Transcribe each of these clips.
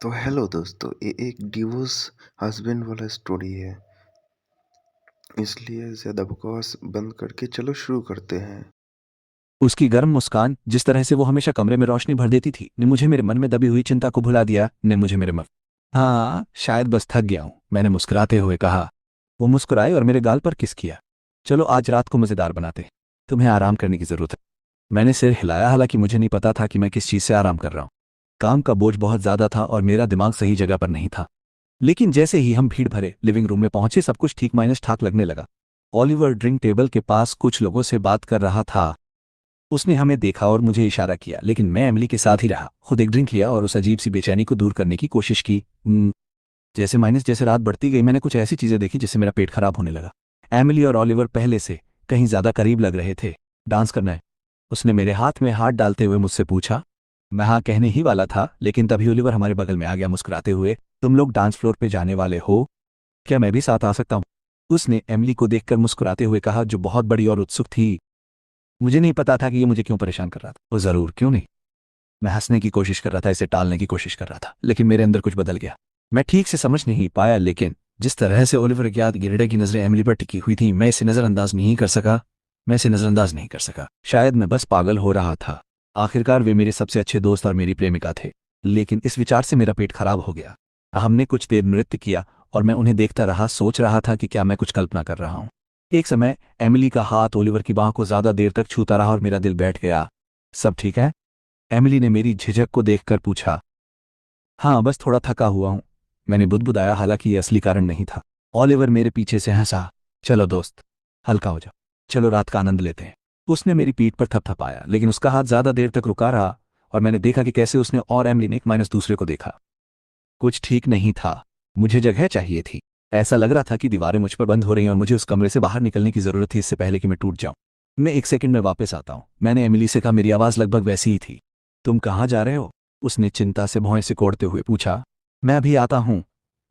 तो हेलो दोस्तों, ये एक डिवोर्स हस्बैंड वाला स्टोरी है। इसलिए ज़्यादा बकवास बंद करके चलो शुरू करते हैं। उसकी गर्म मुस्कान, जिस तरह से वो हमेशा कमरे में रोशनी भर देती थी, ने मुझे मेरे मन में दबी हुई चिंता को भुला दिया। ने मुझे मेरे मन हाँ, शायद बस थक गया हूं, मैंने मुस्कुराते हुए कहा। वो मुस्कुराए और मेरे गाल पर किस किया। चलो आज रात को मज़ेदार बनाते हैं। तुम्हें आराम करने की ज़रूरत है। मैंने सिर हिलाया, हालांकि मुझे नहीं पता था कि मैं किस चीज़ से आराम कर रहा हूँ। काम का बोझ बहुत ज़्यादा था और मेरा दिमाग सही जगह पर नहीं था। लेकिन जैसे ही हम भीड़ भरे लिविंग रूम में पहुंचे, सब कुछ ठीक माइनस ठाक लगने लगा। ऑलिवर ड्रिंक टेबल के पास कुछ लोगों से बात कर रहा था। उसने हमें देखा और मुझे इशारा किया, लेकिन मैं एमिली के साथ ही रहा। खुद एक ड्रिंक लिया और उस अजीब सी बेचैनी को दूर करने की कोशिश की। जैसे रात बढ़ती गई, मैंने कुछ ऐसी चीजें देखी जिससे मेरा पेट खराब होने लगा। एमिली और ऑलिवर पहले से कहीं ज्यादा करीब लग रहे थे। डांस करना है? उसने मेरे हाथ में हाथ डालते हुए मुझसे पूछा। मैं हाँ कहने ही वाला था, लेकिन तभी ओलिवर हमारे बगल में आ गया मुस्कुराते हुए। तुम लोग डांस फ्लोर पे जाने वाले हो? क्या मैं भी साथ आ सकता हूँ? उसने एमिली को देखकर मुस्कुराते हुए कहा, जो बहुत बड़ी और उत्सुक थी। मुझे नहीं पता था कि ये मुझे क्यों परेशान कर रहा था। वो जरूर क्यों नहीं। मैं हंसने की कोशिश कर रहा था, इसे टालने की कोशिश कर रहा था, लेकिन मेरे अंदर कुछ बदल गया। मैं ठीक से समझ नहीं पाया, लेकिन जिस तरह से ओलिवर के याद गिरडे की नजरें एमिली पर टिकी हुई थी, मैं इसे नजरअंदाज नहीं कर सका। शायद मैं बस पागल हो रहा था। आखिरकार वे मेरे सबसे अच्छे दोस्त और मेरी प्रेमिका थे। लेकिन इस विचार से मेरा पेट खराब हो गया। हमने कुछ देर नृत्य किया और मैं उन्हें देखता रहा, सोच रहा था कि क्या मैं कुछ कल्पना कर रहा हूँ। एक समय एमिली का हाथ ओलिवर की बाह को ज्यादा देर तक छूता रहा और मेरा दिल बैठ गया। सब ठीक है? एमिली ने मेरी झिझक को देखकर पूछा। हाँ, बस थोड़ा थका हुआ हूं, मैंने बुदबुदाया, हालांकि ये असली कारण नहीं था। ऑलिवर मेरे पीछे से हंसा। चलो दोस्त, हल्का हो जाओ, चलो रात का आनंद लेते हैं। उसने मेरी पीठ पर थपथपाया, लेकिन उसका हाथ ज्यादा देर तक रुका रहा और मैंने देखा कि कैसे उसने और एमिली ने एक माइनस दूसरे को देखा। कुछ ठीक नहीं था। मुझे जगह चाहिए थी। ऐसा लग रहा था कि दीवारें मुझ पर बंद हो रही हैं और मुझे उस कमरे से बाहर निकलने की जरूरत थी, इससे पहले कि मैं टूट जाऊं। मैं एक सेकंड में वापस आता हूं, मैंने एमिली से कहा। मेरी आवाज लगभग वैसी ही थी। तुम कहाँ जा रहे हो? उसने चिंता से भौहें सिकोड़ते हुए पूछा। मैं अभी आता हूं,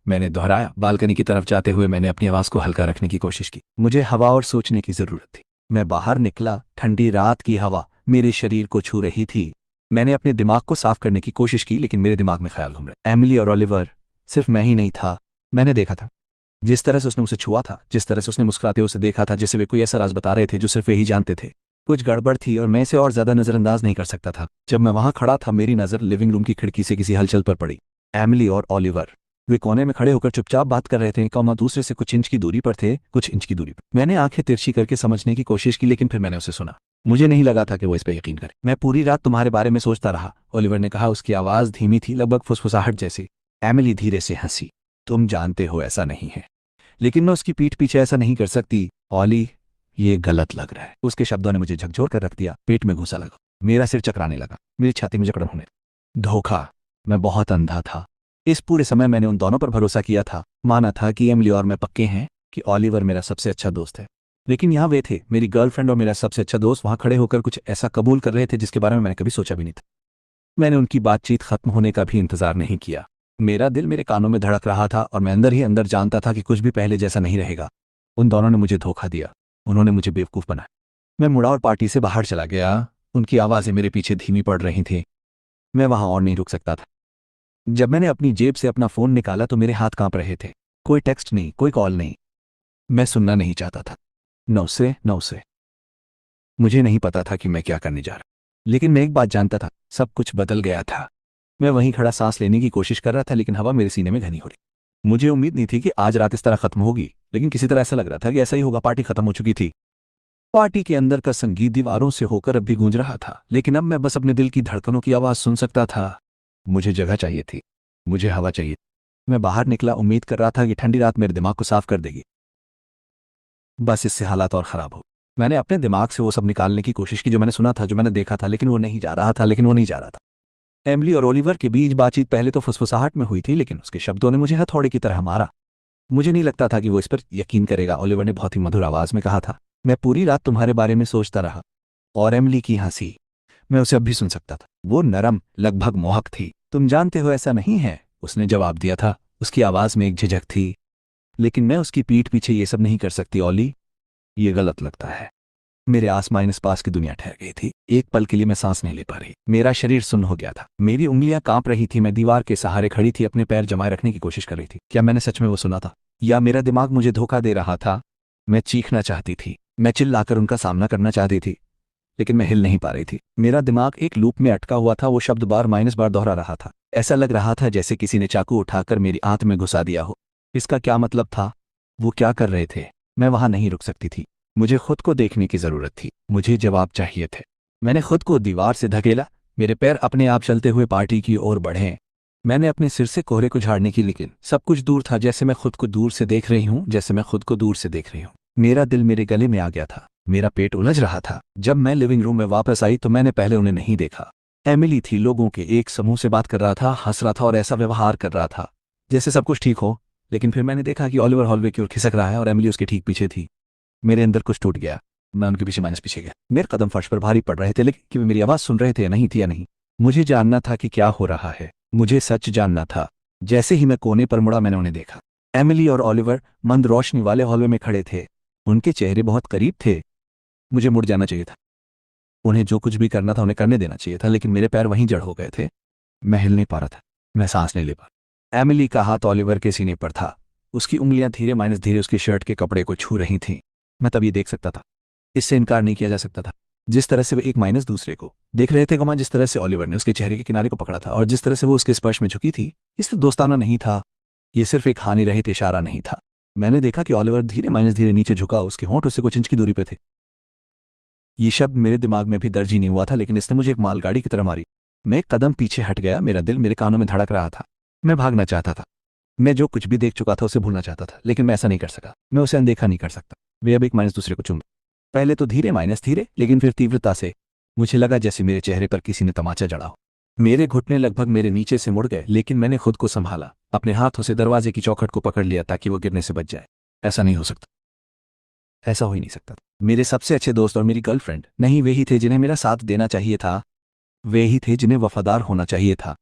मैंने दोहराया। बालकनी की तरफ जाते हुए मैंने अपनी आवाज को हल्का रखने की कोशिश की। मुझे हवा और सोचने की जरूरत थी। मैं बाहर निकला। ठंडी रात की हवा मेरे शरीर को छू रही थी। मैंने अपने दिमाग को साफ करने की कोशिश की, लेकिन मेरे दिमाग में ख्याल घूम रहे। एमिली और ओलिवर, सिर्फ मैं ही नहीं था। मैंने देखा था जिस तरह से उसने उसे छुआ था, जिस तरह से उसने मुस्कुराते हुए उसे देखा था, जैसे वे कोई ऐसा राज बता रहे थे जो सिर्फ वे ही जानते थे। कुछ गड़बड़ थी और मैं इसे और ज्यादा नजरअंदाज नहीं कर सकता था। जब मैं वहां खड़ा था, मेरी नजर लिविंग रूम की खिड़की से किसी हलचल पर पड़ी। एमिली और ओलिवर, वे कोने में खड़े होकर चुपचाप बात कर रहे थे, कौमा दूसरे से कुछ इंच की दूरी पर थे, कुछ इंच की दूरी पर। मैंने आंखें तिरछी करके समझने की कोशिश की, लेकिन फिर मैंने उसे सुना। मुझे नहीं लगा था कि वो इस पर यकीन करे। मैं पूरी रात तुम्हारे बारे में सोचता रहा, ओलिवर ने कहा। उसकी आवाज धीमी थी, लगभग फुसफुसाहट जैसी। एमिली धीरे से हंसी। तुम जानते हो ऐसा नहीं है, लेकिन मैं उसकी पीठ पीछे ऐसा नहीं कर सकती। ऑली, ये गलत लग रहा है। उसके शब्दों ने मुझे झकझोर कर रख दिया। पेट में घुसा लगा, मेरा सिर चकराने लगा, मेरी छाती में जकड़न होने लगी। धोखा। मैं बहुत अंधा था। इस पूरे समय मैंने उन दोनों पर भरोसा किया था। माना था कि एमिली और मैं पक्के हैं, कि ऑलिवर मेरा सबसे अच्छा दोस्त है। लेकिन यहाँ वे थे, मेरी गर्लफ्रेंड और मेरा सबसे अच्छा दोस्त, वहां खड़े होकर कुछ ऐसा कबूल कर रहे थे जिसके बारे में मैंने कभी सोचा भी नहीं था। मैंने उनकी बातचीत खत्म होने का भी इंतजार नहीं किया। मेरा दिल मेरे कानों में धड़क रहा था और मैं अंदर ही अंदर जानता था कि कुछ भी पहले जैसा नहीं रहेगा। उन दोनों ने मुझे धोखा दिया। उन्होंने मुझे बेवकूफ बनाया। मैं मुड़ा और पार्टी से बाहर चला गया। उनकी आवाजें मेरे पीछे धीमी पड़ रही थीं। मैं वहां और नहीं रुक सकता था। जब मैंने अपनी जेब से अपना फोन निकाला तो मेरे हाथ कांप रहे थे। कोई टेक्स्ट नहीं, कोई कॉल नहीं। मैं सुनना नहीं चाहता था। नौ से मुझे नहीं पता था कि मैं क्या करने जा रहा, लेकिन मैं एक बात जानता था, सब कुछ बदल गया था। मैं वहीं खड़ा सांस लेने की कोशिश कर रहा था, लेकिन हवा मेरे सीने में घनी हो रही। मुझे उम्मीद नहीं थी कि आज रात इस तरह खत्म होगी, लेकिन किसी तरह ऐसा लग रहा था कि ऐसा ही होगा। पार्टी खत्म हो चुकी थी। पार्टी के अंदर का संगीत दीवारों से होकर अब भी गूंज रहा था, लेकिन अब मैं बस अपने दिल की धड़कनों की आवाज सुन सकता था। मुझे जगह चाहिए थी, मुझे हवा चाहिए। मैं बाहर निकला, उम्मीद कर रहा था कि ठंडी रात मेरे दिमाग को साफ कर देगी। बस इससे हालात और खराब हो। मैंने अपने दिमाग से वो सब निकालने की कोशिश की जो मैंने सुना था, जो मैंने देखा था, लेकिन वो नहीं जा रहा था। एमिली और ओलिवर के बीच बातचीत पहले तो फुसफुसाहट में हुई थी, लेकिन उसके शब्दों ने मुझे हथौड़े की तरह मारा। मुझे नहीं लगता था कि वो इस पर यकीन करेगा। ओलिवर ने बहुत ही मधुर आवाज में कहा था, मैं पूरी रात तुम्हारे बारे में सोचता रहा। और एमिली की हंसी, मैं उसे अब भी सुन सकता था। वो नरम, लगभग मोहक थी। तुम जानते हो ऐसा नहीं है, उसने जवाब दिया था। उसकी आवाज में एक झिझक थी। लेकिन मैं उसकी पीठ पीछे ये सब नहीं कर सकती, ओली। ये गलत लगता है। मेरे आस माइनस पास की दुनिया ठहर गई थी। एक पल के लिए मैं सांस नहीं ले पा रही। मेरा शरीर सुन्न हो गया था। मेरी उंगलियां कांप रही थी। मैं दीवार के सहारे खड़ी थी, अपने पैर जमाए रखने की कोशिश कर रही थी। क्या मैंने सच में वो सुना था, या मेरा दिमाग मुझे धोखा दे रहा था? मैं चीखना चाहती थी, मैं चिल्लाकर उनका सामना करना चाहती थी, लेकिन मैं हिल नहीं पा रही थी। मेरा दिमाग एक लूप में अटका हुआ था। वो शब्द बार माइनस बार दोहरा रहा था। ऐसा लग रहा था जैसे किसी ने चाकू उठाकर मेरी आंत में घुसा दिया हो। इसका क्या मतलब था? वो क्या कर रहे थे? मैं वहां नहीं रुक सकती थी। मुझे खुद को देखने की जरूरत थी। मुझे जवाब चाहिए थे। मैंने खुद को दीवार से धकेला। मेरे पैर अपने आप चलते हुए पार्टी की ओर बढ़े। मैंने अपने सिर से कोहरे को झाड़ने की, लेकिन सब कुछ दूर था। जैसे मैं खुद को दूर से देख रही हूं, जैसे मैं खुद को दूर से देख रही हूं। मेरा दिल मेरे गले में आ गया था। मेरा पेट उलझ रहा था। जब मैं लिविंग रूम में वापस आई तो मैंने पहले उन्हें नहीं देखा। एमिली थी, लोगों के एक समूह से बात कर रहा था, हंस रहा था और ऐसा व्यवहार कर रहा था जैसे सब कुछ ठीक हो। लेकिन फिर मैंने देखा कि ओलिवर हॉलवे की ओर खिसक रहा है और एमिली उसके ठीक पीछे थी। मेरे अंदर कुछ टूट गया। मैं उनके पीछे माइनस पीछे गया। मेरे कदम फर्श पर भारी पड़ रहे थे, लेकिन कि वे मेरी आवाज सुन रहे थे या नहीं थी या नहीं। मुझे जानना था कि क्या हो रहा है। मुझे सच जानना था। जैसे ही मैं कोने पर मुड़ा, मैंने उन्हें देखा। एमिली और ओलिवर मंद रोशनी वाले हॉलवे में खड़े थे। उनके चेहरे बहुत करीब थे। मुझे मुड़ जाना चाहिए था। उन्हें जो कुछ भी करना था उन्हें करने देना चाहिए था, लेकिन मेरे पैर वहीं जड़ हो गए थे। मैं हिल नहीं पा रहा था। मैं सांस नहीं ले पा। एमिली का हाथ ओलिवर के सीने पर था। उसकी उंगलियां धीरे माइनस धीरे उसकी शर्ट के कपड़े को छू रही थीं। मैं तब ये देख सकता था। इससे इनकार नहीं किया जा सकता था। जिस तरह से वे एक माइनस दूसरे को देख रहे थे, जिस तरह से ओलिवर ने उसके चेहरे के किनारे को पकड़ा था और जिस तरह से वो उसके स्पर्श में झुकी थी, इससे दोस्ताना नहीं था। ये सिर्फ एक हानि रहित इशारा नहीं था। मैंने देखा कि ओलिवर धीरे माइनस धीरे नीचे झुका। उसके होंठ उससे कुछ इंच की दूरी पे थे। ये शब्द मेरे दिमाग में भी दर्ज ही नहीं हुआ था, लेकिन इसने मुझे एक मालगाड़ी की तरह मारी। मैं एक कदम पीछे हट गया। मेरा दिल मेरे कानों में धड़क रहा था। मैं भागना चाहता था। मैं जो कुछ भी देख चुका था उसे भूलना चाहता था, लेकिन मैं ऐसा नहीं कर सका। मैं उसे अनदेखा नहीं कर सकता। वे अब एक माइनस दूसरे को चूम। पहले तो धीरे माइनस धीरे, लेकिन फिर तीव्रता से। मुझे लगा जैसे मेरे चेहरे पर किसी ने तमाचा जड़ा हो। मेरे घुटने लगभग मेरे नीचे से मुड़ गए, लेकिन मैंने खुद को संभाला। अपने हाथों से दरवाजे की चौखट को पकड़ लिया ताकि वो गिरने से बच जाए। ऐसा नहीं हो सकता। ऐसा हो ही नहीं सकता। मेरे सबसे अच्छे दोस्त और मेरी गर्लफ्रेंड नहीं वे ही थे जिन्हें मेरा साथ देना चाहिए था। वे ही थे जिन्हें वफादार होना चाहिए था।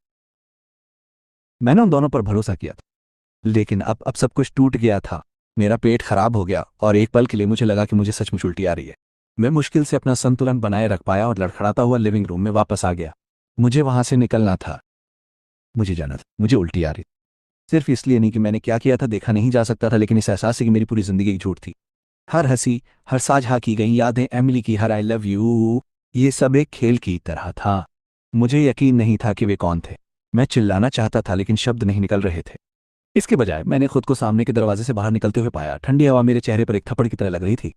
मैंने उन दोनों पर भरोसा किया था, लेकिन अब सब कुछ टूट गया था। मेरा पेट खराब हो गया और एक पल के लिए मुझे लगा कि मुझे सचमुच उल्टी आ रही है। मैं मुश्किल से अपना संतुलन बनाए रख पाया और लड़खड़ाता हुआ लिविंग रूम में वापस आ गया। मुझे वहां से निकलना था। मुझे जाना था। मुझे उल्टी आ रही थी। सिर्फ इसलिए नहीं कि मैंने क्या किया था देखा नहीं जा सकता था, लेकिन इस एहसास से कि मेरी पूरी जिंदगी एक झूठ थी। हर हंसी, हर साझा की गई यादें, एमिली की हर आई लव यू, ये सब एक खेल की तरह था। मुझे यकीन नहीं था कि वे कौन थे। मैं चिल्लाना चाहता था, लेकिन शब्द नहीं निकल रहे थे। इसके बजाय मैंने खुद को सामने के दरवाजे से बाहर निकलते हुए पाया। ठंडी हवा मेरे चेहरे पर एक थप्पड़ की तरह लग रही थी।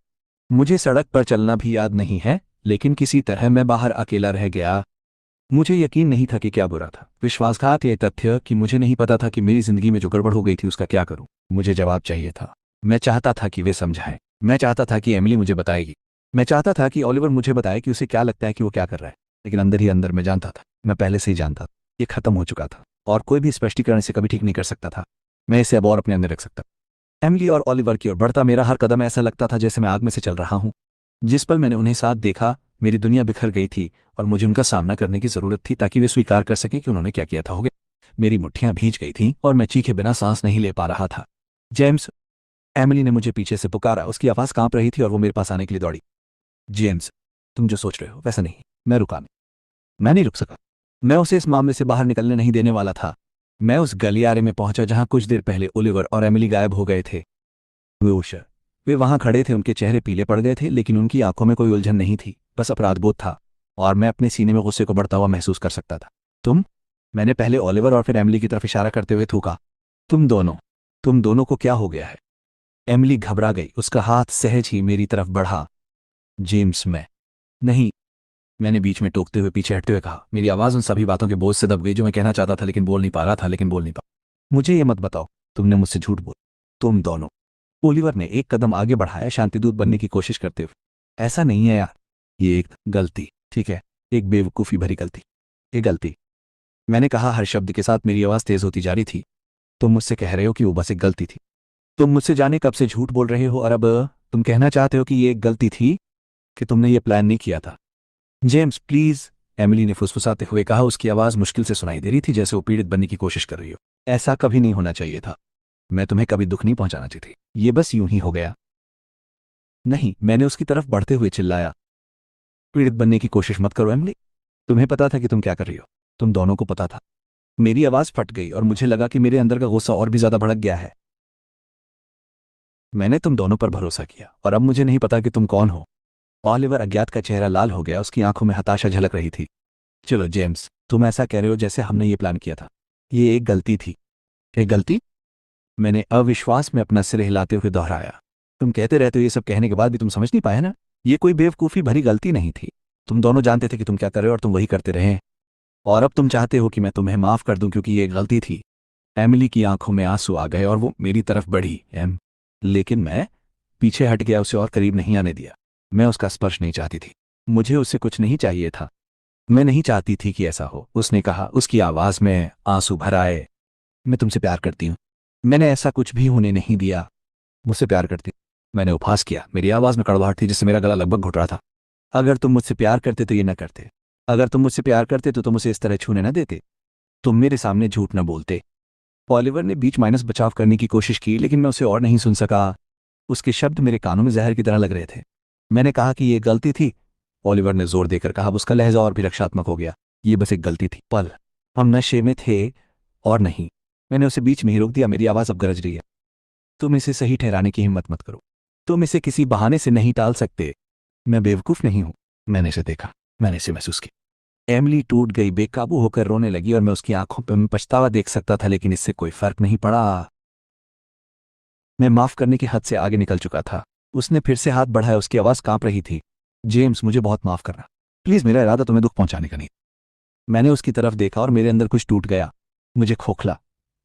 मुझे सड़क पर चलना भी याद नहीं है, लेकिन किसी तरह मैं बाहर अकेला रह गया। मुझे यकीन नहीं था कि क्या बुरा था। विश्वासघात, ये तथ्य कि मुझे नहीं पता था कि मेरी जिंदगी में जो गड़बड़ हो गई थी उसका क्या करूं। मुझे जवाब चाहिए था। मैं चाहता था कि वे समझाएं। मैं चाहता था कि एमिली मुझे बताएगी। मैं चाहता था कि ओलिवर मुझे बताए कि उसे क्या लगता है कि वो क्या कर रहा है। लेकिन अंदर ही अंदर मैं जानता था। मैं पहले से ही जानता था। ये खत्म हो चुका था और कोई भी स्पष्टीकरण इसे कभी ठीक नहीं कर सकता था। मैं इसे अब और अपने अंदर रख सकता। एमिली और ओलिवर की ओर बढ़ता मेरा हर कदम ऐसा लगता था जैसे मैं आग में से चल रहा हूं। जिस पल मैंने उन्हें साथ देखा, मेरी दुनिया बिखर गई थी और मुझे उनका सामना करने की जरूरत थी ताकि वे स्वीकार कर सकें कि उन्होंने क्या किया था। हो गया। मेरी मुट्ठियां भींच गई थीं और मैं चीखे बिना सांस नहीं ले पा रहा था। जेम्स, एमिली ने मुझे पीछे से पुकारा। उसकी आवाज कांप रही थी और वो मेरे पास आने के लिए दौड़ी। जेम्स, तुम जो सोच रहे हो वैसा नहीं। मैं रुका नहीं। मैं नहीं रुक सका। मैं उसे इस मामले से बाहर निकलने नहीं देने वाला था। मैं उस गलियारे में पहुंचा जहां कुछ देर पहले ओलिवर और एमिली गायब हो गए थे। वे वहां खड़े थे। उनके चेहरे पीले पड़ गए थे, लेकिन उनकी आंखों में कोई उलझन नहीं थी, बस अपराधबोध था। और मैं अपने सीने में गुस्से को बढ़ता हुआ महसूस कर सकता था। तुम? मैंने पहले ओलिवर और फिर एमिली की तरफ इशारा करते हुए थूका। तुम दोनों को क्या हो गया है? एमिली घबरा गई। उसका हाथ सहज ही मेरी तरफ बढ़ा। जेम्स, मैं नहीं, मैंने बीच में टोकते हुए पीछे हटते हुए कहा। मेरी आवाज उन सभी बातों के बोझ से दब गई जो मैं कहना चाहता था लेकिन बोल नहीं पा रहा था। मुझे ये मत बताओ तुमने मुझसे झूठ बोला। तुम दोनों। ओलिवर ने एक कदम आगे बढ़ाया, शांतिदूत बनने की कोशिश करते हुए। ऐसा नहीं है यार, ये एक गलती, ठीक है, एक बेवकूफ़ी भरी गलती। एक गलती, मैंने कहा, हर शब्द के साथ मेरी आवाज तेज होती जा रही थी। तुम मुझसे कह रहे हो कि वो बस एक गलती थी। तुम मुझसे जाने कब से झूठ बोल रहे हो और अब तुम कहना चाहते हो कि ये एक गलती थी, कि तुमने ये प्लान नहीं किया था। जेम्स प्लीज, एमिली ने फुसफुसाते हुए कहा। उसकी आवाज मुश्किल से सुनाई दे रही थी, जैसे वो पीड़ित बनने की कोशिश कर रही हो। ऐसा कभी नहीं होना चाहिए था। मैं तुम्हें कभी दुख नहीं पहुंचाना चाहती। ये बस यूं ही हो गया। नहीं, मैंने उसकी तरफ बढ़ते हुए चिल्लाया। पीड़ित बनने की कोशिश मत करो एमिली। तुम्हें पता था कि तुम क्या कर रही हो। तुम दोनों को पता था। मेरी आवाज फट गई और मुझे लगा कि मेरे अंदर का गुस्सा और भी ज्यादा भड़क गया है। मैंने तुम दोनों पर भरोसा किया और अब मुझे नहीं पता कि तुम कौन हो। ऑलिवर अज्ञात का चेहरा लाल हो गया, उसकी आंखों में हताशा झलक रही थी। चलो जेम्स, तुम ऐसा कह रहे हो जैसे हमने ये प्लान किया था। ये एक गलती थी। एक गलती? मैंने अविश्वास में अपना सिर हिलाते हुए दोहराया। तुम कहते रहते हो ये सब कहने के बाद भी तुम समझ नहीं पाए ना। ये कोई बेवकूफ़ी भरी गलती नहीं थी। तुम दोनों जानते थे कि तुम क्या कर रहे हो और तुम वही करते रहे। और अब तुम चाहते हो कि मैं तुम्हें माफ कर दूं क्योंकि ये एक गलती थी। एमिली की आंखों में आंसू आ गए और वो मेरी तरफ बढ़ी। लेकिन मैं पीछे हट गया, उसे और करीब नहीं आने दिया। मैं उसका स्पर्श नहीं चाहती थी। मुझे उससे कुछ नहीं चाहिए था। मैं नहीं चाहती थी कि ऐसा हो, उसने कहा, उसकी आवाज में आंसू भर आए। मैं तुमसे प्यार करती हूँ। मैंने ऐसा कुछ भी होने नहीं दिया। मुझसे प्यार करती? मैंने उपहास किया। मेरी आवाज में कड़वाहट थी जिससे मेरा गला लगभग घुट रहा था। अगर तुम मुझसे प्यार करते तो ये न करते। अगर तुम मुझसे प्यार करते तो तुम उसे इस तरह छूने न देते। तुम मेरे सामने झूठ न बोलते। ऑलिवर ने बीच माइनस बचाव करने की कोशिश की, लेकिन मैं उसे और नहीं सुन सका। उसके शब्द मेरे कानों में जहर की तरह लग रहे थे। मैंने कहा कि ये गलती थी। ऑलिवर ने जोर देकर कहा। उसका लहजा और भी रक्षात्मक हो गया। ये बस एक गलती थी। पल, हम नशे में थे और नहीं। मैंने उसे बीच में ही रोक दिया। मेरी आवाज अब गरज रही है। तुम इसे सही ठहराने की हिम्मत मत करो। तुम इसे किसी बहाने से नहीं टाल सकते। मैं बेवकूफ नहीं हूं। मैंने इसे देखा, मैंने इसे महसूस किया। एमिली टूट गई, बेकाबू होकर रोने लगी और मैं उसकी आंखों पर मैं पछतावा देख सकता था, लेकिन इससे कोई फर्क नहीं पड़ा। मैं माफ करने की हद से आगे निकल चुका था। उसने फिर से हाथ बढ़ाया, उसकी आवाज कांप रही थी। जेम्स, मुझे बहुत माफ करना। प्लीज, मेरा इरादा तुम्हें दुख पहुंचाने का नहीं। मैंने उसकी तरफ देखा और मेरे अंदर कुछ टूट गया। मुझे खोखला,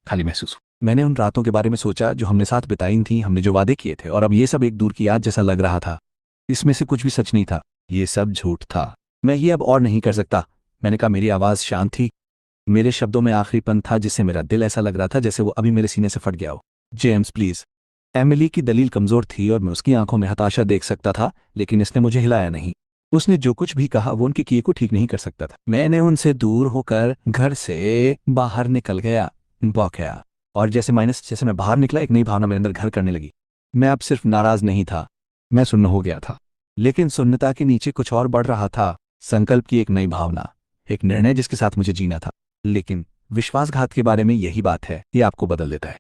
खाली महसूस हुआ। मैंने उन रातों के बारे में सोचा जो हमने साथ बिताई थी, हमने जो वादे किए थे, और अब ये सब एक दूर की याद जैसा लग रहा था। इसमें से कुछ भी सच नहीं था। ये सब झूठ था। मैं ये अब और नहीं कर सकता। मैंने कहा। मेरी आवाज शांत थी। मेरे शब्दों में आखिरीपन था जिससे मेरा दिल ऐसा लग रहा था जैसे वो अभी मेरे सीने से फट गया हो। James, please. एमिली की दलील कमजोर थी और मैं उसकी आंखों में हताशा देख सकता था, लेकिन इसने मुझे हिलाया नहीं। उसने जो कुछ भी कहा वो उनके किए को ठीक नहीं कर सकता था। मैंने उनसे दूर होकर घर से बाहर निकल गया। गया और जैसे मैं बाहर निकला, एक नई भावना मेरे अंदर घर करने लगी। मैं अब सिर्फ नाराज नहीं था, मैं सुन्न हो गया था। लेकिन सुन्नता के नीचे कुछ और बढ़ रहा था। संकल्प की एक नई भावना, एक निर्णय जिसके साथ मुझे जीना था। लेकिन विश्वासघात के बारे में यही बात है, ये आपको बदल देता है।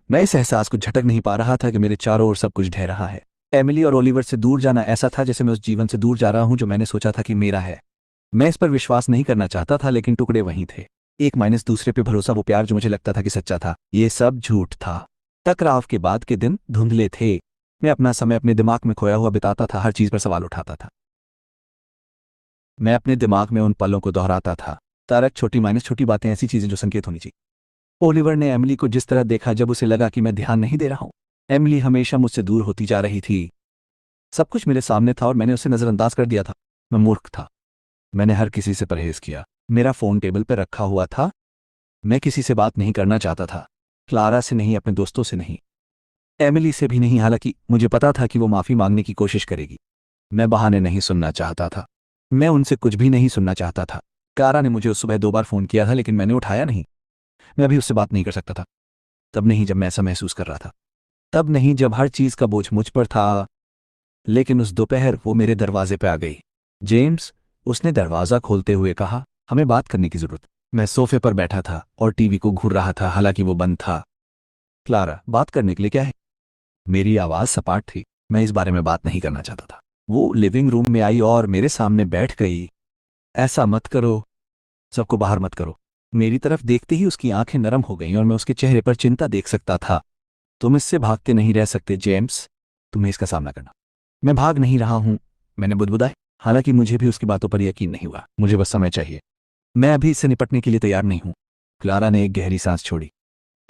मैं इस एहसास को झटक नहीं पा रहा था कि मेरे चारों ओर सब कुछ ढह रहा है। एमिली और ओलिवर से दूर जाना ऐसा था जैसे मैं उस जीवन से दूर जा रहा हूं जो मैंने सोचा था कि मेरा है। मैं इस पर विश्वास नहीं करना चाहता था, लेकिन टुकड़े वहीं थे। एक माइनस दूसरे पे भरोसा, वो प्यार जो मुझे लगता था कि सच्चा था, ये सब झूठ था। टकराव के बाद के दिन धुंधले थे। मैं अपना समय अपने दिमाग में खोया हुआ बिताता था, हर चीज पर सवाल उठाता था। मैं अपने दिमाग में उन पलों को दोहराता था। तारक, छोटी माइनस छोटी बातें, ऐसी चीजें जो संकेत होनी चाहिए। ओलिवर ने एमिली को जिस तरह देखा जब उसे लगा कि मैं ध्यान नहीं दे रहा हूं। एमिली हमेशा मुझसे दूर होती जा रही थी। सब कुछ मेरे सामने था और मैंने उसे नजरअंदाज कर दिया था। मैं मूर्ख था। मैंने हर किसी से परहेज किया। मेरा फोन टेबल पर रखा हुआ था। मैं किसी से बात नहीं करना चाहता था। क्लारा से नहीं, अपने दोस्तों से नहीं, एमिली से भी नहीं, हालांकि मुझे पता था कि वो माफी मांगने की कोशिश करेगी। मैं बहाने नहीं सुनना चाहता था। मैं उनसे कुछ भी नहीं सुनना चाहता था। क्लारा ने मुझे उस सुबह 2 बार फोन किया था, लेकिन मैंने उठाया नहीं। मैं अभी उससे बात नहीं कर सकता था। तब नहीं जब मैं ऐसा महसूस कर रहा था। तब नहीं जब हर चीज का बोझ मुझ पर था। लेकिन उस दोपहर वो मेरे दरवाजे पे आ गई। जेम्स, उसने दरवाजा खोलते हुए कहा, हमें बात करने की जरूरत। मैं सोफे पर बैठा था और टीवी को घूर रहा था, हालांकि वो बंद था। क्लारा, बात करने के लिए क्या है? मेरी आवाज सपाट थी। मैं इस बारे में बात नहीं करना चाहता था। वो लिविंग रूम में आई और मेरे सामने बैठ गई। ऐसा मत करो, सबको बाहर मत करो। मेरी तरफ देखते ही उसकी आंखें नरम हो गईं और मैं उसके चेहरे पर चिंता देख सकता था। तुम इससे भागते नहीं रह सकते जेम्स, तुम्हें इसका सामना करना। मैं भाग नहीं रहा हूं, मैंने बुदबुदाया। हालांकि मुझे भी उसकी बातों पर यकीन नहीं हुआ। मुझे बस समय चाहिए। मैं अभी इससे निपटने के लिए तैयार नहीं हूं। क्लारा ने एक गहरी सांस छोड़ी।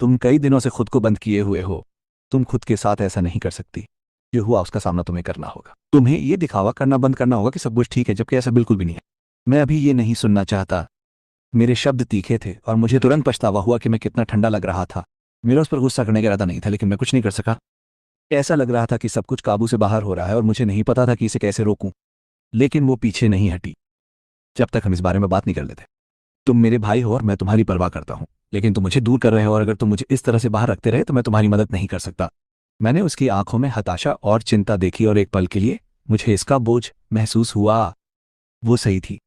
तुम कई दिनों से खुद को बंद किए हुए हो। तुम खुद के साथ ऐसा नहीं कर सकती। जो हुआ उसका सामना तुम्हें करना होगा। तुम्हें ये दिखावा करना बंद करना होगा कि सब कुछ ठीक है, जबकि ऐसा बिल्कुल भी नहीं है। मैं अभी ये नहीं सुनना चाहता। मेरे शब्द तीखे थे और मुझे तुरंत पछतावा हुआ कि मैं कितना ठंडा लग रहा था। मेरा उस पर गुस्सा करने का इरादा नहीं था, लेकिन मैं कुछ नहीं कर सका। ऐसा लग रहा था कि सब कुछ काबू से बाहर हो रहा है और मुझे नहीं पता था कि इसे कैसे रोकूं। लेकिन वो पीछे नहीं हटी जब तक हम इस बारे में बात नहीं कर लेते। तुम मेरे भाई हो और मैं तुम्हारी परवाह करता हूं, लेकिन तुम मुझे दूर कर रहे हो और अगर तुम मुझे इस तरह से बाहर रखते रहे तो मैं तुम्हारी मदद नहीं कर सकता। मैंने उसकी आंखों में हताशा और चिंता देखी और एक पल के लिए मुझे इसका बोझ महसूस हुआ। वो सही थी,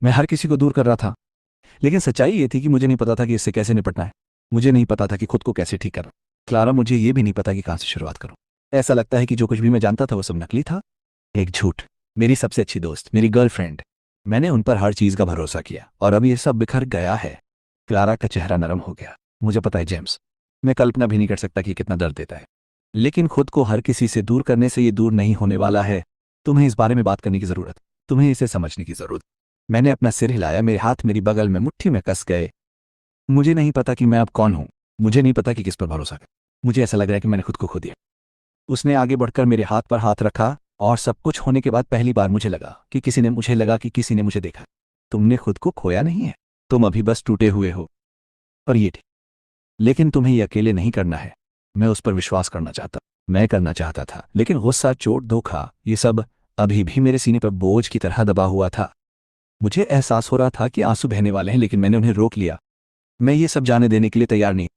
मैं हर किसी को दूर कर रहा था, लेकिन सच्चाई ये थी कि मुझे नहीं पता था कि इससे कैसे निपटना है। मुझे नहीं पता था कि खुद को कैसे ठीक करूं। क्लारा, मुझे ये भी नहीं पता कि कहां से शुरुआत करूं। ऐसा लगता है कि जो कुछ भी मैं जानता था वो सब नकली था, एक झूठ। मेरी सबसे अच्छी दोस्त, मेरी गर्लफ्रेंड, मैंने उन पर हर चीज का भरोसा किया और अब ये सब बिखर गया है। क्लारा का चेहरा नरम हो गया। मुझे पता है जेम्स, मैं कल्पना भी नहीं कर सकता कि कितना दर्द देता है, लेकिन खुद को हर किसी से दूर करने से ये दूर नहीं होने वाला है। तुम्हें इस बारे में बात करने की जरूरत, तुम्हें इसे समझने की जरूरत। मैंने अपना सिर हिलाया, मेरे हाथ मेरी बगल में मुट्ठी में कस गए। मुझे नहीं पता कि मैं अब कौन हूं, मुझे नहीं पता कि किस पर भरोसा करें। मुझे ऐसा लग रहा है कि मैंने खुद को खो दिया। उसने आगे बढ़कर मेरे हाथ पर हाथ रखा और सब कुछ होने के बाद पहली बार मुझे लगा कि किसी ने मुझे देखा। तुमने खुद को खोया नहीं है, तुम अभी बस टूटे हुए हो, और ये ठीक। लेकिन तुम्हें ये अकेले नहीं करना है। मैं उस पर विश्वास मैं करना चाहता था, लेकिन गुस्सा, चोट, धोखा, ये सब अभी भी मेरे सीने पर बोझ की तरह दबा हुआ था। मुझे एहसास हो रहा था कि आंसू बहने वाले हैं, लेकिन मैंने उन्हें रोक लिया। मैं ये सब जाने देने के लिए तैयार नहीं।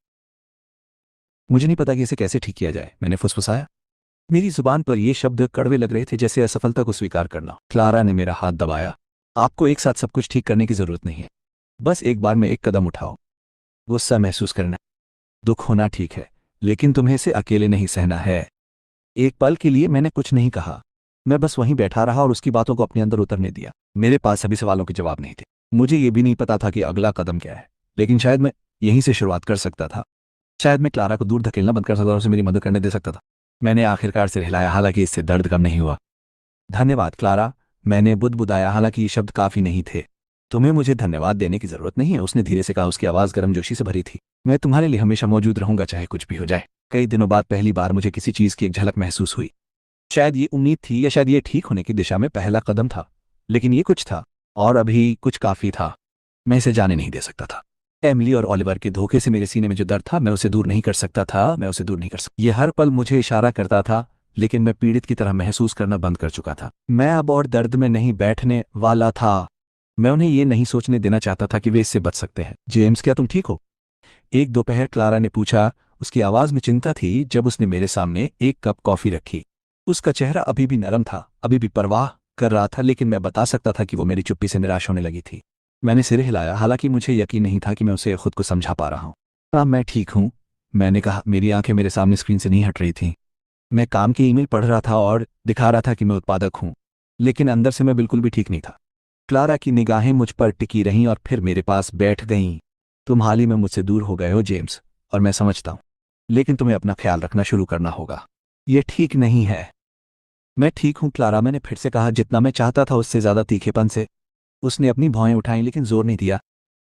मुझे नहीं पता कि इसे कैसे ठीक किया जाए, मैंने फुसफुसाया। मेरी जुबान पर ये शब्द कड़वे लग रहे थे, जैसे असफलता को स्वीकार करना। क्लारा ने मेरा हाथ दबाया। आपको एक साथ सब कुछ ठीक करने की जरूरत नहीं है, बस एक बार में एक कदम उठाओ। गुस्सा महसूस करना, दुख होना ठीक है, लेकिन तुम्हें इसे अकेले नहीं सहना है। एक पल के लिए मैंने कुछ नहीं कहा। मैं बस वहीं बैठा रहा और उसकी बातों को अपने अंदर उतरने दिया। मेरे पास सभी सवालों के जवाब नहीं थे। मुझे ये भी नहीं पता था कि अगला कदम क्या है, लेकिन शायद मैं यहीं से शुरुआत कर सकता था। शायद मैं क्लारा को दूर धकेलना बंद कर सकता और उसे मेरी मदद करने दे सकता था। मैंने आखिरकार सिर हिलाया, हालांकि इससे दर्द कम नहीं हुआ। धन्यवाद क्लारा, मैंने बुदबुदाया, हालांकि ये शब्द काफी नहीं थे। तुम्हें मुझे धन्यवाद देने की जरूरत नहीं है, उसने धीरे से कहा। उसकी आवाज गर्मजोशी से भरी थी। मैं तुम्हारे लिए हमेशा मौजूद रहूंगा, चाहे कुछ भी हो जाए। कई दिनों बाद पहली बार मुझे किसी चीज की एक झलक महसूस हुई। शायद ये उम्मीद थी, या शायद ये ठीक होने की दिशा में पहला कदम था, लेकिन ये कुछ था, और अभी कुछ काफी था। मैं इसे जाने नहीं दे सकता था। एमिली और ओलिवर के धोखे से मेरे सीने में जो दर्द था, मैं उसे दूर नहीं कर सकता था। मैं उसे दूर नहीं कर सकता। ये हर पल मुझे इशारा करता था, लेकिन मैं पीड़ित की तरह महसूस करना बंद कर चुका था। मैं अब और दर्द में नहीं बैठने वाला था। मैं उन्हें ये नहीं सोचने देना चाहता था कि वे इससे बच सकते हैं। जेम्स, क्या तुम ठीक हो? एक दोपहर क्लारा ने पूछा। उसकी आवाज में चिंता थी जब उसने मेरे सामने एक कप कॉफी रखी। उसका चेहरा अभी भी नरम था, अभी भी परवाह कर रहा था, लेकिन मैं बता सकता था कि वो मेरी चुप्पी से निराश होने लगी थी। मैंने सिर हिलाया, हालांकि मुझे यकीन नहीं था कि मैं उसे खुद को समझा पा रहा हूं। हाँ, मैं ठीक हूं, मैंने कहा। मेरी आंखें मेरे सामने स्क्रीन से नहीं हट रही थीं। मैं काम की ईमेल पढ़ रहा था और दिखा रहा था कि मैं उत्पादक हूं, लेकिन अंदर से मैं बिल्कुल भी ठीक नहीं था। क्लारा की निगाहें मुझ पर टिकी रहीं और फिर मेरे पास बैठ गईं। तुम हाल ही में मुझसे दूर हो गए हो जेम्स, और मैं समझता हूं, लेकिन तुम्हें अपना ख्याल रखना शुरू करना होगा। ये ठीक नहीं है। मैं ठीक हूं क्लारा, मैंने फिर से कहा, जितना मैं चाहता था उससे ज्यादा तीखेपन से। उसने अपनी भौहें उठाईं, लेकिन जोर नहीं दिया।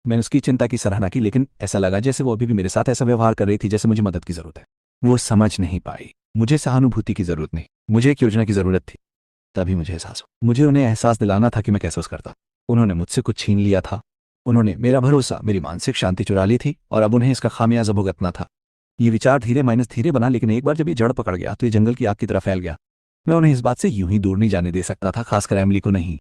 मैंने उसकी चिंता की सराहना की, लेकिन ऐसा लगा जैसे वो अभी भी मेरे साथ ऐसा व्यवहार कर रही थी जैसे मुझे मदद की जरूरत है। वो समझ नहीं पाई। मुझे सहानुभूति की जरूरत नहीं, मुझे एक योजना की जरूरत थी। तभी मुझे एहसास हुआ। मुझे उन्हें एहसास दिलाना था कि मैं कैसे उस करता। उन्होंने मुझसे कुछ छीन लिया था। उन्होंने मेरा भरोसा, मेरी मानसिक शांति चुरा ली थी, और अब उन्हें इसका खामियाजा भुगतना था। ये विचार धीरे माइनस धीरे बना, लेकिन एक बार जब ये जड़ पकड़ गया तो ये जंगल की आग की तरह फैल गया। मैं उन्हें इस बात से यूं ही दूर नहीं जाने दे सकता था, खासकर एमिली को नहीं।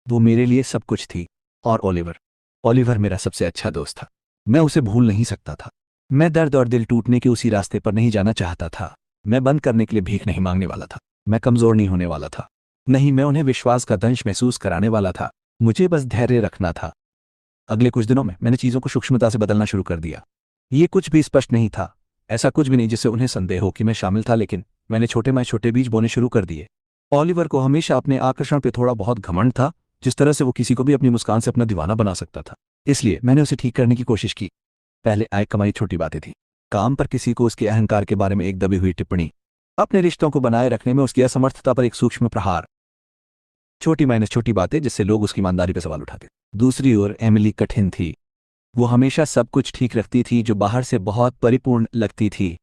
वो मेरे लिए सब कुछ थी। और ओलिवर, ओलिवर मेरा सबसे अच्छा दोस्त था। मैं उसे भूल नहीं सकता था। मैं दर्द और दिल टूटने के उसी रास्ते पर नहीं जाना चाहता था। मैं बंद करने के लिए भीख नहीं मांगने वाला था। मैं कमजोर नहीं होने वाला था। नहीं, मैं उन्हें विश्वास का दंश महसूस कराने वाला था। मुझे बस धैर्य रखना था। अगले कुछ दिनों में मैंने चीजों को सूक्ष्मता से बदलना शुरू कर दिया। ये कुछ भी स्पष्ट नहीं था, ऐसा कुछ भी नहीं जिससे उन्हें संदेह हो कि मैं शामिल था, लेकिन मैंने छोटे बीज बोने शुरू कर दिए। ओलिवर को हमेशा अपने आकर्षण पे थोड़ा बहुत घमंड था, जिस तरह से वो किसी को भी अपनी मुस्कान से अपना दीवाना बना सकता था। इसलिए मैंने उसे ठीक करने की कोशिश की। पहले आय कमाई छोटी बातें थी, काम पर किसी को उसके अहंकार के बारे में एक दबी हुई टिप्पणी, अपने रिश्तों को बनाए रखने में उसकी असमर्थता पर एक सूक्ष्म प्रहार। छोटी बातें जिससे लोग उसकी ईमानदारी पर सवाल उठाते। दूसरी ओर एमिली कठिन थी। वो हमेशा सब कुछ ठीक रखती थी, जो बाहर से बहुत परिपूर्ण लगती थी,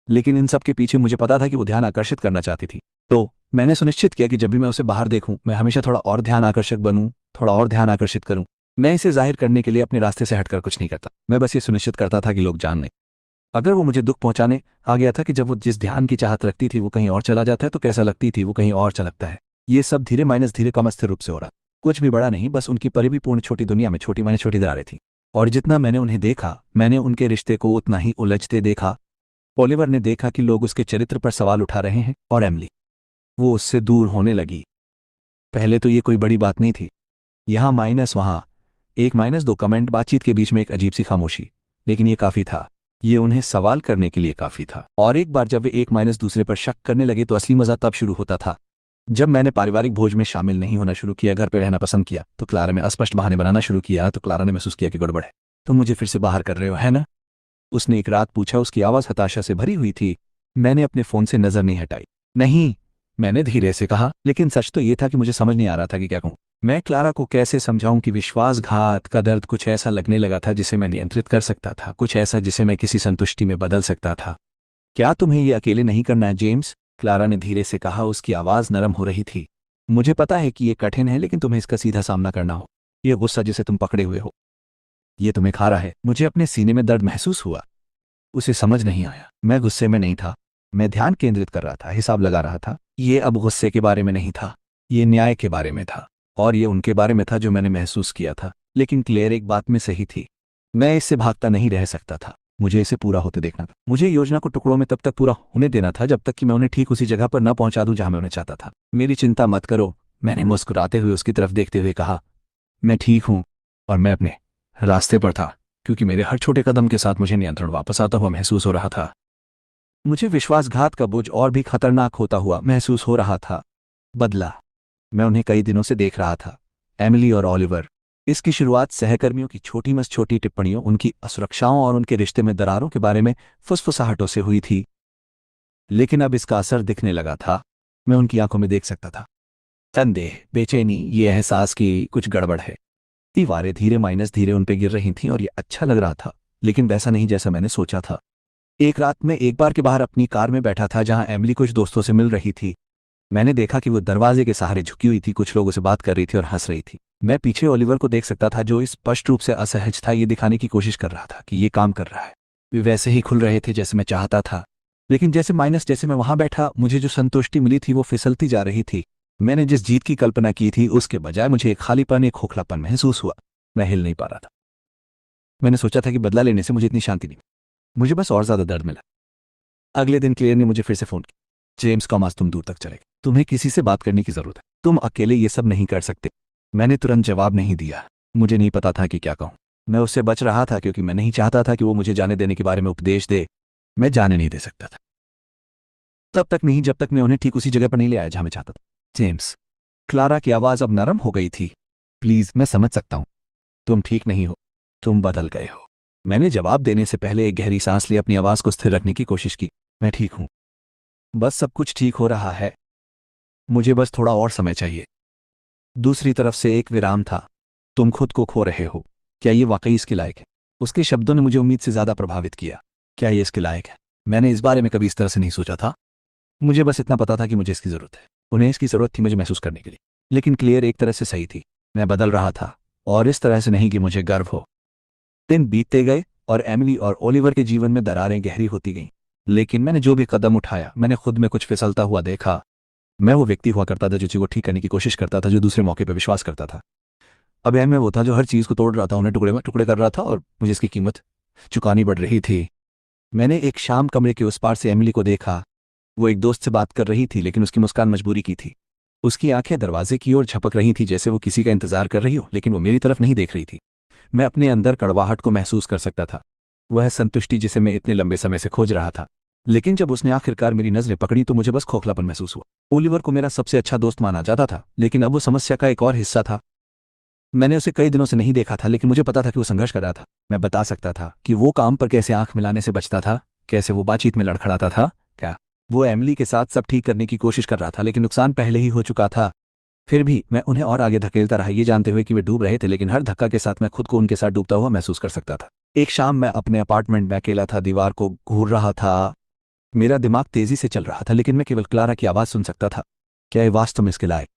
लेकिन इन सब के पीछे मुझे पता था कि वो ध्यान आकर्षित करना चाहती थी। तो मैंने सुनिश्चित किया कि जब भी मैं उसे बाहर देखूं, मैं हमेशा थोड़ा और ध्यान आकर्षक बनूं, थोड़ा और ध्यान आकर्षित करूं। मैं इसे जाहिर करने के लिए अपने रास्ते से हटकर कुछ नहीं करता। मैं बस ये सुनिश्चित करता था कि लोग जान लें। अगर वो मुझे दुख पहुंचाने आ गया था कि जब वो जिस ध्यान की चाहत रखती थी वो कहीं और चला जाता है, तो कैसा लगती थी वो कहीं और चलकता है। ये सब धीरे माइनस धीरे कम अस्थिर रूप से हो रहा। कुछ भी बड़ा नहीं, बस उनकी परिपूर्ण छोटी दुनिया में छोटी माइनस छोटी दरारें थी। और जितना मैंने उन्हें देखा, मैंने उनके रिश्ते को उतना ही उलझते देखा। ओलिवर ने देखा कि लोग उसके चरित्र पर सवाल उठा रहे हैं और एमिली, वो उससे दूर होने लगी। पहले तो ये कोई बड़ी बात नहीं थी, यहाँ माइनस वहाँ, 1-2 कमेंट, बातचीत के बीच में एक अजीब सी खामोशी, लेकिन ये काफी था। ये उन्हें सवाल करने के लिए काफी था। और एक बार जब वे 1-दूसरे पर शक करने लगे तो असली मजा तब शुरू होता था जब मैंने पारिवारिक भोज में शामिल नहीं होना शुरू किया, घर पर रहना पसंद किया, तो क्लारा में अस्पष्ट बहाने बनाना शुरू किया, तो क्लारा ने महसूस किया कि गड़बड़ है। तुम मुझे फिर से बाहर कर रहे हो, है ना? उसने एक रात पूछा। उसकी आवाज हताशा से भरी हुई थी। मैंने अपने फोन से नजर नहीं हटाई। नहीं, मैंने धीरे से कहा, लेकिन सच तो यह था कि मुझे समझ नहीं आ रहा था कि क्या कहूं। मैं क्लारा को कैसे समझाऊं कि विश्वासघात का दर्द कुछ ऐसा लगने लगा था जिसे मैं नियंत्रित कर सकता था, कुछ ऐसा जिसे मैं किसी संतुष्टि में बदल सकता था। क्या तुम्हें ये अकेले नहीं करना है जेम्स? क्लारा ने धीरे से कहा। उसकी आवाज नरम हो रही थी। मुझे पता है कि ये कठिन है, लेकिन तुम्हें इसका सीधा सामना करना हो। ये गुस्सा जिसे तुम पकड़े हुए हो, ये तुम्हें खा रहा है। मुझे अपने सीने में दर्द महसूस हुआ। उसे समझ नहीं आया। मैं गुस्से में नहीं था, मैं ध्यान केंद्रित कर रहा था, हिसाब लगा रहा था। ये अब गुस्से के बारे में नहीं था, ये न्याय के बारे में था, और ये उनके बारे में था जो मैंने महसूस किया था। लेकिन क्लेयर एक बात में सही थी, मैं इससे भागता नहीं रह सकता था। मुझे इसे पूरा होते देखना था। मुझे योजना को टुकड़ों में तब तक पूरा होने देना था जब तक कि मैं उन्हें ठीक उसी जगह पर न पहुंचा दूं जहां मैं उन्हें चाहता था। मेरी चिंता मत करो, मैंने मुस्कुराते हुए उसकी तरफ देखते हुए कहा। मैं ठीक हूं, और मैं अपने रास्ते पर था, क्योंकि मेरे हर छोटे कदम के साथ मुझे नियंत्रण वापस आता हुआ महसूस हो रहा था। मुझे विश्वासघात का बोझ और भी खतरनाक होता हुआ महसूस हो रहा था। बदला। मैं उन्हें कई दिनों से देख रहा था, एमिली और ओलिवर। इसकी शुरुआत सहकर्मियों की छोटी टिप्पणियों, उनकी असुरक्षाओं और उनके रिश्ते में दरारों के बारे में फुसफुसाहटों से हुई थी, लेकिन अब इसका असर दिखने लगा था। मैं उनकी आंखों में देख सकता था संदेह, बेचैनी, ये एहसास कि कुछ गड़बड़ है। दीवारें धीरे उन पे गिर रही थीं और ये अच्छा लग रहा था, लेकिन वैसा नहीं जैसा मैंने सोचा था। एक रात में एक बार के बाहर अपनी कार में बैठा था जहां एमिली कुछ दोस्तों से मिल रही थी। मैंने देखा कि वो दरवाजे के सहारे झुकी हुई थी, कुछ लोगों से बात कर रही थी और हंस रही थी। मैं पीछे ओलिवर को देख सकता था जो इस स्पष्ट रूप से असहज था, ये दिखाने की कोशिश कर रहा था कि ये काम कर रहा है। वे वैसे ही खुल रहे थे जैसे मैं चाहता था, लेकिन जैसे मैं वहां बैठा, मुझे जो संतुष्टि मिली थी वो फिसलती जा रही थी। मैंने जिस जीत की कल्पना की थी उसके बजाय मुझे एक खालीपन, एक खोखलापन महसूस हुआ। मैं हिल नहीं पा रहा था। मैंने सोचा था कि बदला लेने से मुझे इतनी शांति नहीं, मुझे बस और ज्यादा दर्द मिला। अगले दिन क्लेयर ने मुझे फिर से फोन किया। जेम्स कॉम, आज तुम दूर तक चले गए, तुम्हें किसी से बात करने की जरूरत है, तुम अकेले ये सब नहीं कर सकते। मैंने तुरंत जवाब नहीं दिया। मुझे नहीं पता था कि क्या कहूं। मैं उससे बच रहा था क्योंकि मैं नहीं चाहता था कि वो मुझे जाने देने के बारे में उपदेश दे। मैं जाने नहीं दे सकता था, तब तक नहीं जब तक मैं उन्हें ठीक उसी जगह पर नहीं ले आया जहां मैं चाहता था। जेम्स, क्लारा की आवाज अब नरम हो गई थी। प्लीज, मैं समझ सकता हूं, तुम ठीक नहीं हो, तुम बदल गए हो। मैंने जवाब देने से पहले एक गहरी सांस ली, अपनी आवाज को स्थिर रखने की कोशिश की। मैं ठीक हूं, बस सब कुछ ठीक हो रहा है, मुझे बस थोड़ा और समय चाहिए। दूसरी तरफ से एक विराम था। तुम खुद को खो रहे हो, क्या ये वाकई इसके लायक है? उसके शब्दों ने मुझे उम्मीद से ज्यादा प्रभावित किया। क्या ये इसके लायक है? मैंने इस बारे में कभी इस तरह से नहीं सोचा था। मुझे बस इतना पता था कि मुझे इसकी जरूरत है, उन्हें इसकी जरूरत थी मुझे महसूस करने के लिए। लेकिन क्लियर एक तरह से सही थी, मैं बदल रहा था, और इस तरह से नहीं कि मुझे गर्व हो। दिन बीतते गए और एमिली और ओलिवर के जीवन में दरारें गहरी होती गईं। लेकिन मैंने जो भी कदम उठाया, मैंने खुद में कुछ फिसलता हुआ देखा। मैं वो व्यक्ति हुआ करता था जो चीज़ को ठीक करने की कोशिश करता था, जो दूसरे मौके पर विश्वास करता था। अब मैं वो था जो हर चीज़ को तोड़ रहा था, उन्हें टुकड़े में टुकड़े कर रहा था, और मुझे इसकी कीमत चुकानी पड़ रही थी। मैंने एक शाम कमरे के उस पार से एमिली को देखा। वो एक दोस्त से बात कर रही थी, लेकिन उसकी मुस्कान मजबूरी की थी। उसकी आंखें दरवाजे की ओर झपक रही थी, जैसे वो किसी का इंतजार कर रही हो, लेकिन वो मेरी तरफ नहीं देख रही थी। मैं अपने अंदर कड़वाहट को महसूस कर सकता था, वह संतुष्टि जिसे मैं इतने लंबे समय से खोज रहा था। लेकिन जब उसने आखिरकार मेरी नजरें पकड़ी तो मुझे बस खोखलापन महसूस हुआ। ओलिवर को मेरा सबसे अच्छा दोस्त माना जाता था, लेकिन अब वो समस्या का एक और हिस्सा था। मैंने उसे कई दिनों से नहीं देखा था, लेकिन मुझे पता था कि वो संघर्ष कर रहा था। मैं बता सकता था कि वो काम पर कैसे आंख मिलाने से बचता था, कैसे वो बातचीत में लड़खड़ाता था। क्या वो एमिली के साथ सब ठीक करने की कोशिश कर रहा था, लेकिन नुकसान पहले ही हो चुका था। फिर भी मैं उन्हें और आगे धकेलता रहा, ये जानते हुए कि वे डूब रहे थे, लेकिन हर धक्का के साथ मैं खुद को उनके साथ डूबता हुआ महसूस कर सकता था। एक शाम मैं अपने अपार्टमेंट में अकेला था, दीवार को घूर रहा था। मेरा दिमाग तेजी से चल रहा था, लेकिन मैं केवल क्लारा की आवाज़ सुन सकता था। क्या ये वास्तव में इसके लायक?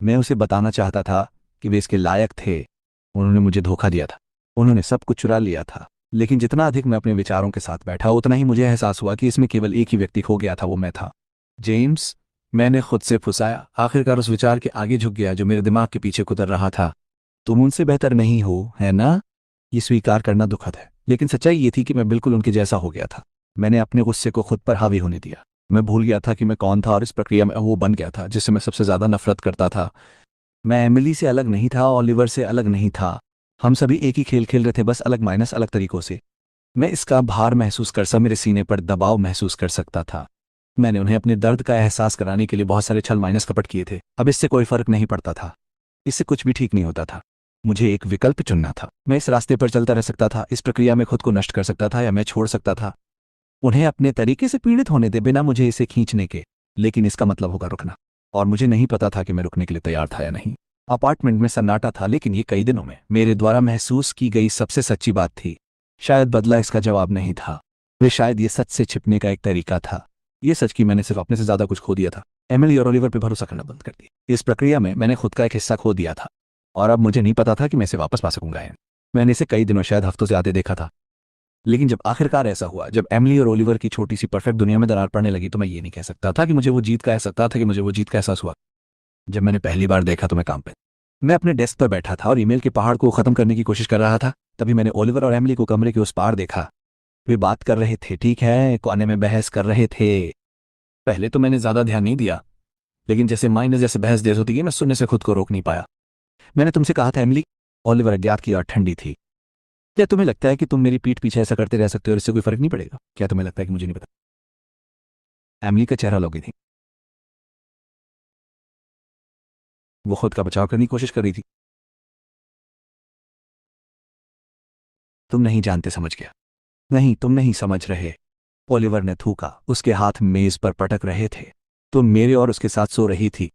मैं उसे बताना चाहता था कि वे इसके लायक थे। उन्होंने मुझे धोखा दिया था, उन्होंने सब कुछ चुरा लिया था। लेकिन जितना अधिक मैं अपने विचारों के साथ बैठा, उतना ही मुझे एहसास हुआ कि इसमें केवल एक ही व्यक्ति खो गया था, वो मैं था। जेम्स, मैंने खुद से फुसाया, आखिरकार उस विचार के आगे झुक गया जो मेरे दिमाग के पीछे कुतर रहा था। तुम उनसे बेहतर नहीं हो, है ना? ये स्वीकार करना दुखद है, लेकिन सच्चाई ये थी कि मैं बिल्कुल उनके जैसा हो गया था। मैंने अपने गुस्से को खुद पर हावी होने दिया। मैं भूल गया था कि मैं कौन था और इस प्रक्रिया में वो बन गया था जिससे मैं सबसे ज़्यादा नफरत करता था। मैं एमिली से अलग नहीं था, ओलिवर से अलग नहीं था। हम सभी एक ही खेल खेल रहे थे, बस अलग माइनस अलग तरीकों से। मैं इसका भार महसूस कर सा मेरे सीने पर दबाव महसूस कर सकता था। मैंने उन्हें अपने दर्द का एहसास कराने के लिए बहुत सारे छल माइनस कपट किए थे। अब इससे कोई फर्क नहीं पड़ता था। इससे कुछ भी ठीक नहीं होता था। मुझे एक विकल्प चुनना था। मैं इस रास्ते पर चलता रह सकता था, इस प्रक्रिया में खुद को नष्ट कर सकता था, या मैं छोड़ सकता था। उन्हें अपने तरीके से पीड़ित होने दे बिना मुझे इसे खींचने के। लेकिन इसका मतलब होगा रुकना। और मुझे नहीं पता था कि मैं रुकने के लिए तैयार था या नहीं। अपार्टमेंट में सन्नाटा था, लेकिन ये कई दिनों में मेरे द्वारा महसूस की गई सबसे सच्ची बात थी। शायद बदला इसका जवाब नहीं था। वे शायद ये सच से छिपने का एक तरीका था। ये सच कि मैंने सिर्फ अपने से ज्यादा कुछ खो दिया था। एमिली और ओलिवर पे भरोसा करना बंद कर दिया। इस प्रक्रिया में मैंने खुद का एक हिस्सा खो दिया था और अब मुझे नहीं पता था कि मैं इसे वापस पा सकूंगा। मैंने इसे कई दिनों, शायद हफ्तों से आते देखा था। लेकिन जब आखिरकार ऐसा हुआ, जब एमिली और ओलिवर की छोटी सी परफेक्ट दुनिया में दरार पड़ने लगी, तो मैं ये नहीं कह सकता था कि मुझे वो जीत का एहसास हुआ। जब मैंने पहली बार देखा तो मैं काम पे, मैं अपने डेस्क पर बैठा था और ईमेल के पहाड़ को खत्म करने की कोशिश कर रहा था। तभी मैंने ओलिवर और एमिली को कमरे के उस पार देखा। वे बात कर रहे थे, ठीक है, कोने में बहस कर रहे थे। पहले तो मैंने ज्यादा ध्यान नहीं दिया, लेकिन जैसे माइनस जैसे बहस देर होती गई, मैं सुनने से खुद को रोक नहीं पाया। मैंने तुमसे कहा था एमिली, ओलिवर अज्ञात की और ठंडी थी। क्या तुम्हें लगता है कि तुम मेरी पीठ पीछे ऐसा करते रह सकते हो और इससे कोई फर्क नहीं पड़ेगा? क्या तुम्हें लगता है कि मुझे नहीं पता? एमिली का चेहरा लौकी थी। वो खुद का बचाव करने की कोशिश कर रही थी। तुम नहीं जानते, समझ गया। नहीं, तुम नहीं समझ रहे। ओलिवर ने थूका। उसके हाथ मेज पर पटक रहे थे। तुम मेरे और उसके साथ सो रही थी।